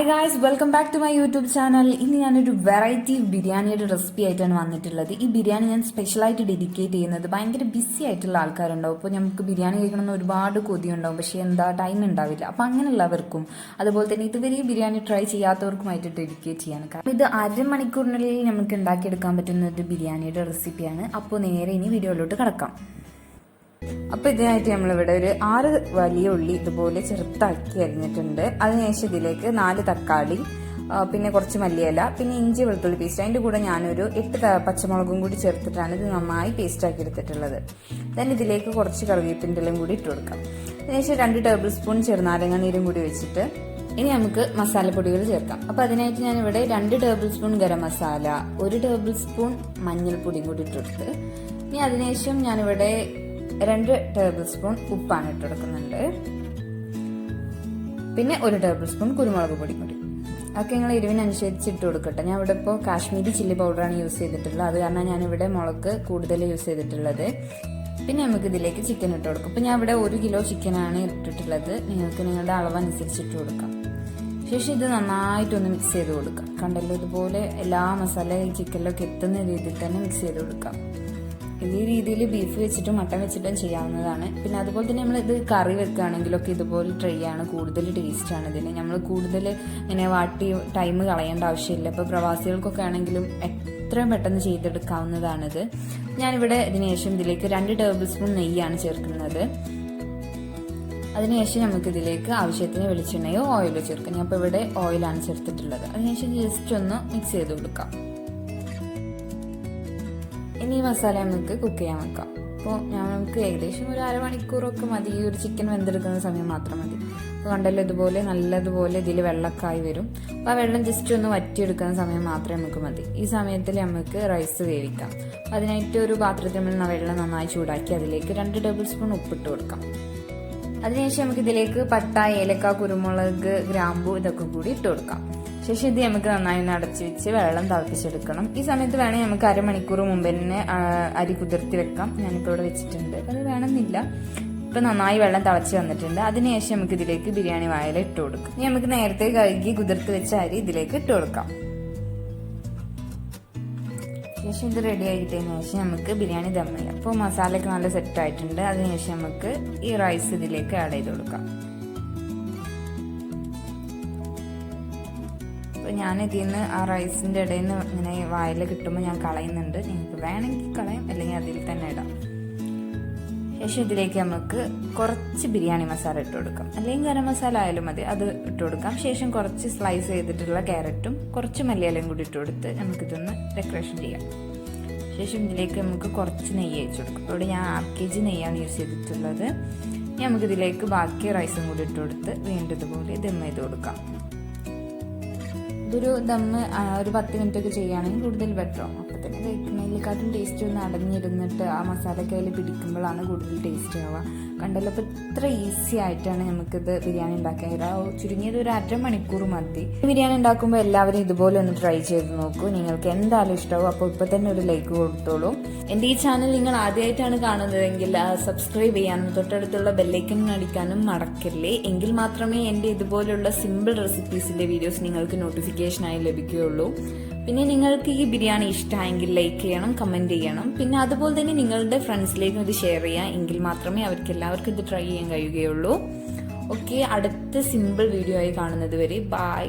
Hey guys, welcome back to my YouTube channel. ഇന്ന് ഞാനൊരു variety ബിരിയാണിയുടെ റെസിപ്പി ആയിട്ടാണ് വന്നിട്ടുള്ളത്. ഈ ബിരിയാണി ഞാൻ സ്പെഷ്യലായിട്ട് ഡെഡിക്കേറ്റ് ചെയ്യുന്നത് ഭയങ്കര ബിസി ആയിട്ടുള്ള ആൾക്കാരുണ്ടാവും. അപ്പോൾ നമുക്ക് ബിരിയാണി കഴിക്കണമെന്ന് ഒരുപാട് കൊതിയുണ്ടാവും, പക്ഷേ എന്താ ടൈം ഉണ്ടാവില്ല. അപ്പോൾ അങ്ങനെയുള്ളവർക്കും അതുപോലെ തന്നെ ഇതുവരെ ബിരിയാണി ട്രൈ ചെയ്യാത്തവർക്കുമായിട്ട് ഡെഡിക്കേറ്റ് ചെയ്യാണ്. കാരണം ഇത് അരമണിക്കൂറിനുള്ളിൽ നമുക്ക് ഉണ്ടാക്കിയെടുക്കാൻ പറ്റുന്ന ഒരു ബിരിയാണിയുടെ റെസിപ്പിയാണ്. അപ്പോൾ നേരെ ഇനി വീഡിയോയിലോട്ട് കിടക്കാം. അപ്പോൾ ഇതിനായിട്ട് നമ്മളിവിടെ ഒരു 6 വലിയ ഉള്ളി ഇതുപോലെ ചെറുതാക്കി അരിഞ്ഞിട്ടുണ്ട്. അതിനുശേഷം ഇതിലേക്ക് 4 തക്കാളി, പിന്നെ കുറച്ച് മല്ലിയില, പിന്നെ ഇഞ്ചി വെളുത്തുള്ളി പേസ്റ്റ്. അതിൻ്റെ കൂടെ ഞാനൊരു 8 പച്ചമുളകും കൂടി ചേർത്തിട്ടാണ് ഇത് നന്നായി പേസ്റ്റ് ആക്കി എടുത്തിട്ടുള്ളത്. ദെൻ ഇതിലേക്ക് കുറച്ച് കറിവേപ്പിൻ്റെ ഇലയും കൂടി ഇട്ട് കൊടുക്കാം. അതിനുശേഷം 2 ടേബിൾ സ്പൂൺ ചെറുനാരങ്ങ നീരും കൂടി വെച്ചിട്ട് ഇനി നമുക്ക് മസാലപ്പൊടികൾ ചേർക്കാം. അപ്പോൾ അതിനായിട്ട് ഞാനിവിടെ 2 table spoon garam masala, 1 table spoon മഞ്ഞൾപ്പൊടിയും കൂടി ഇട്ടെടുത്ത് ഇനി അതിനുശേഷം ഞാനിവിടെ 2 ടേബിൾ സ്പൂൺ ഉപ്പാണ് ഇട്ട് കൊടുക്കുന്നുണ്ട്. പിന്നെ 1 ടേബിൾ സ്പൂൺ കുരുമുളക് പൊടി കൂടി. അതൊക്കെ നിങ്ങൾ എരിവിനനുസരിച്ച് ഇട്ട് കൊടുക്കട്ടെ. ഞാൻ ഇവിടെ ഇപ്പോൾ കാശ്മീരി ചില്ലി പൗഡറാണ് യൂസ് ചെയ്തിട്ടുള്ളത്. അത് കാരണം ഞാനിവിടെ മുളക് കൂടുതൽ യൂസ് ചെയ്തിട്ടുള്ളത്. പിന്നെ നമുക്ക് ഇതിലേക്ക് ചിക്കൻ ഇട്ട് കൊടുക്കും. ഇപ്പോൾ ഞാൻ ഇവിടെ 1 കിലോ ചിക്കനാണ് ഇട്ടിട്ടുള്ളത്. നിങ്ങൾക്ക് നിങ്ങളുടെ അളവനുസരിച്ച് ഇട്ട് കൊടുക്കാം. ശേഷം ഇത് നന്നായിട്ടൊന്ന് മിക്സ് ചെയ്ത് കൊടുക്കാം. കണ്ടല്ലോ, ഇതുപോലെ എല്ലാ മസാല ചിക്കനിലൊക്കെ എത്തുന്ന രീതിയിൽ തന്നെ മിക്സ് ചെയ്ത് കൊടുക്കാം. ഈ രീതിയിൽ ബീഫ് വെച്ചിട്ടും മട്ടൻ വെച്ചിട്ടും ചെയ്യാവുന്നതാണ്. പിന്നെ അതുപോലെ തന്നെ നമ്മൾ ഇത് കറി വെക്കുകയാണെങ്കിലൊക്കെ ഇതുപോലെ ട്രൈ ആണ് കൂടുതൽ ടേസ്റ്റാണ് ഇതിന്. നമ്മൾ കൂടുതൽ ഇങ്ങനെ വാട്ടി ടൈം കളയേണ്ട ആവശ്യമില്ല. ഇപ്പോൾ പ്രവാസികൾക്കൊക്കെ ആണെങ്കിലും എത്രയും പെട്ടെന്ന് ചെയ്തെടുക്കാവുന്നതാണിത്. ഞാനിവിടെ ഇതിനുശേഷം ഇതിലേക്ക് 2 ടേബിൾ സ്പൂൺ നെയ്യാണ് ചേർക്കുന്നത്. അതിനുശേഷം നമുക്കിതിലേക്ക് ആവശ്യത്തിന് വെളിച്ചെണ്ണയോ ഓയിലോ ചേർക്കാം. ഞാൻ ഇപ്പോൾ ഇവിടെ ഓയിലാണ് ചേർത്തിട്ടുള്ളത്. അതിനുശേഷം ജസ്റ്റ് ഒന്ന് മിക്സ് ചെയ്ത് കൊടുക്കാം. ഇനി ഈ മസാല നമുക്ക് കുക്ക് ചെയ്യാൻ വെക്കാം. അപ്പോൾ നമുക്ക് ഏകദേശം ഒരു അരമണിക്കൂറൊക്കെ മതി. ഈ ഒരു ചിക്കൻ വെന്തെടുക്കുന്ന സമയം മാത്രം മതി. അപ്പോൾ കണ്ടല്ലോ, ഇതുപോലെ നല്ലതുപോലെ ഇതിൽ വെള്ളക്കായി വരും. അപ്പോൾ ആ വെള്ളം ജസ്റ്റ് ഒന്ന് വറ്റിയെടുക്കുന്ന സമയം മാത്രമേ നമുക്ക് മതി. ഈ സമയത്തിൽ നമുക്ക് റൈസ് വേവിക്കാം. അതിനായിട്ട് ഒരു പാത്രത്തിൽ നമ്മൾ വെള്ളം നന്നായി ചൂടാക്കി അതിലേക്ക് 2 ടേബിൾ സ്പൂൺ ഉപ്പിട്ട് കൊടുക്കാം. അതിനുശേഷം നമുക്ക് ഇതിലേക്ക് പട്ട, ഏലക്ക, കുരുമുളക്, ഗ്രാമ്പു ഇതൊക്കെ കൂടി ഇട്ട് കൊടുക്കാം. ശേഷം ഇത് നമുക്ക് നന്നായി ഒന്ന് അടച്ചു വെച്ച് വെള്ളം തിളപ്പിച്ചെടുക്കണം. ഈ സമയത്ത് വേണമെങ്കിൽ നമുക്ക് അരമണിക്കൂർ മുമ്പ് തന്നെ അരി കുതിർത്തി വെക്കാം. ഞാനിപ്പോൾ ഇവിടെ വെച്ചിട്ടുണ്ട്. അത് വേണമെന്നില്ല. ഇപ്പം നന്നായി വെള്ളം തിളച്ച് വന്നിട്ടുണ്ട്. അതിനുശേഷം നമുക്ക് ഇതിലേക്ക് ബിരിയാണി വാഴയില ഇട്ട് കൊടുക്കാം. ഇനി നമുക്ക് നേരത്തെ കഴുകി കുതിർത്ത് വെച്ച അരി ഇതിലേക്ക് ഇട്ട് കൊടുക്കാം. ശേഷം ഇത് റെഡി ആയിട്ടതിന് ശേഷം നമുക്ക് ബിരിയാണി ദം ചെയ്യാം. അപ്പോൾ മസാലയൊക്കെ നല്ല സെറ്റ് ആയിട്ടുണ്ട്. അതിനുശേഷം നമുക്ക് ഈ റൈസ് ഇതിലേക്ക് ആഡ് ചെയ്ത് കൊടുക്കാം. അപ്പോൾ ഞാൻ ഇതിൽ നിന്ന് ആ റൈസിൻ്റെ ഇടയിൽ നിന്ന് ഇങ്ങനെ വായിൽ കിട്ടുമ്പോൾ ഞാൻ കളയുന്നുണ്ട്. നിങ്ങൾക്ക് വേണമെങ്കിൽ കളയാം, അല്ലെങ്കിൽ അതിൽ തന്നെ ഇടാം. ശേഷം ഇതിലേക്ക് നമുക്ക് കുറച്ച് ബിരിയാണി മസാല ഇട്ട് കൊടുക്കാം, അല്ലെങ്കിൽ ഗരം മസാല ആയാലും മതി, അത് ഇട്ട് കൊടുക്കാം. ശേഷം കുറച്ച് സ്ലൈസ് ചെയ്തിട്ടുള്ള ക്യാരറ്റും കുറച്ച് മല്ലിയിലയും കൂടി ഇട്ട് കൊടുത്ത് നമുക്കിതൊന്ന് ഡെക്കറേഷൻ ചെയ്യാം. ശേഷം ഇതിലേക്ക് നമുക്ക് കുറച്ച് നെയ്യ് ഒഴിച്ച് കൊടുക്കാം. ഇവിടെ ഞാൻ 1/2 kg നെയ്യാണ് യൂസ് ചെയ്തിട്ടുള്ളത്. ഇനി നമുക്കിതിലേക്ക് ബാക്കി റൈസും കൂടി ഇട്ട് കൊടുത്ത് വീണ്ടും ഇതുപോലെ ദം ചെയ്ത് കൊടുക്കാം. ഇതൊരു ദമ്മ് ഒരു 10 മിനിറ്റ് ഒക്കെ ചെയ്യുകയാണെങ്കിൽ കൂടുതൽ ബെറ്ററോ. അപ്പോൾ തന്നെ കഴിക്കുന്നതിനെക്കാട്ടും ടേസ്റ്റ് ഒന്ന് അടഞ്ഞിരുന്നിട്ട് ആ മസാലയൊക്കെ അതിൽ പിടിക്കുമ്പോഴാണ് കൂടുതൽ ടേസ്റ്റ് ആവുക. കണ്ടല്ലോ, അപ്പോൾ ഇത്ര ഈസി ആയിട്ടാണ് നമുക്കിത് ബിരിയാണി ഉണ്ടാക്കാൻ. ചുരുങ്ങിയത് ഒരു അരമണിക്കൂർ മതി. ബിരിയാണി ഉണ്ടാക്കുമ്പോൾ എല്ലാവരും ഇതുപോലെ ഒന്ന് ട്രൈ ചെയ്ത് നോക്കൂ. നിങ്ങൾക്ക് എന്തായാലും ഇഷ്ടമാവും. അപ്പോൾ ഇപ്പോൾ തന്നെ ഒരു ലൈക്ക് കൊടുത്തോളൂ. എൻ്റെ ഈ ചാനൽ നിങ്ങൾ ആദ്യമായിട്ടാണ് കാണുന്നതെങ്കിൽ സബ്സ്ക്രൈബ് ചെയ്യാനും തൊട്ടടുത്തുള്ള ബെല്ലൈക്കൺ അടിക്കാനും മറക്കല്ലേ. എങ്കിൽ മാത്രമേ എൻ്റെ ഇതുപോലുള്ള സിമ്പിൾ റെസിപ്പീസിൻ്റെ വീഡിയോസ് നിങ്ങൾക്ക് നോട്ടിഫിക്കേഷനായി ലഭിക്കുകയുള്ളൂ. പിന്നെ നിങ്ങൾക്ക് ഈ ബിരിയാണി ഇഷ്ടമായെങ്കിൽ ലൈക്ക് ചെയ്യണം, കമൻറ്റ് ചെയ്യണം. പിന്നെ അതുപോലെ തന്നെ നിങ്ങളുടെ ഫ്രണ്ട്സിലേക്കും ഇത് ഷെയർ ചെയ്യാം. എങ്കിൽ മാത്രമേ അവർക്ക് എല്ലാവർക്കും ഇത് ട്രൈ ചെയ്യാൻ കഴിയുകയുള്ളൂ. ഓക്കെ, അടുത്ത സിമ്പിൾ വീഡിയോ ആയി കാണുന്നത് വരെ ബൈ.